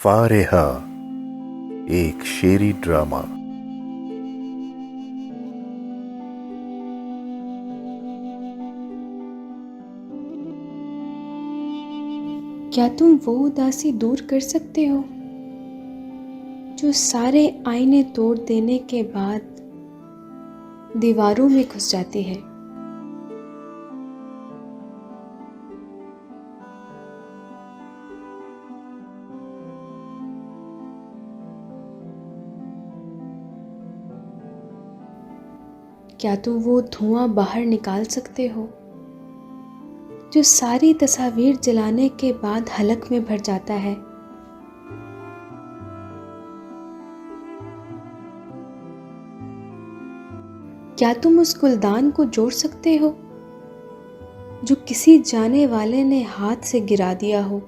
फारेहा, एक शेरी ड्रामा। क्या तुम वो उदासी दूर कर सकते हो जो सारे आईने तोड़ देने के बाद दीवारों में घुस जाती है? क्या तुम वो धुआं बाहर निकाल सकते हो जो सारी तस्वीर जलाने के बाद हलक में भर जाता है? क्या तुम उस गुलदान को जोड़ सकते हो जो किसी जाने वाले ने हाथ से गिरा दिया हो?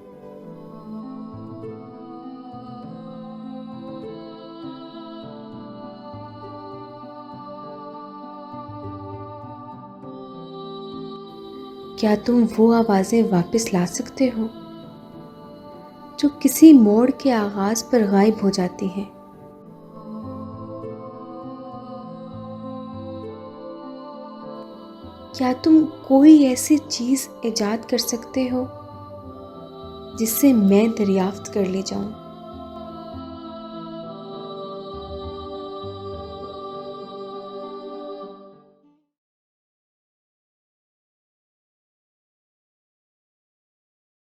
क्या तुम वो आवाज़ें वापस ला सकते हो जो किसी मोड़ के आगाज पर गायब हो जाती हैं? क्या तुम कोई ऐसी चीज़ इजाद कर सकते हो जिससे मैं दरियाफ्त कर ले जाऊं?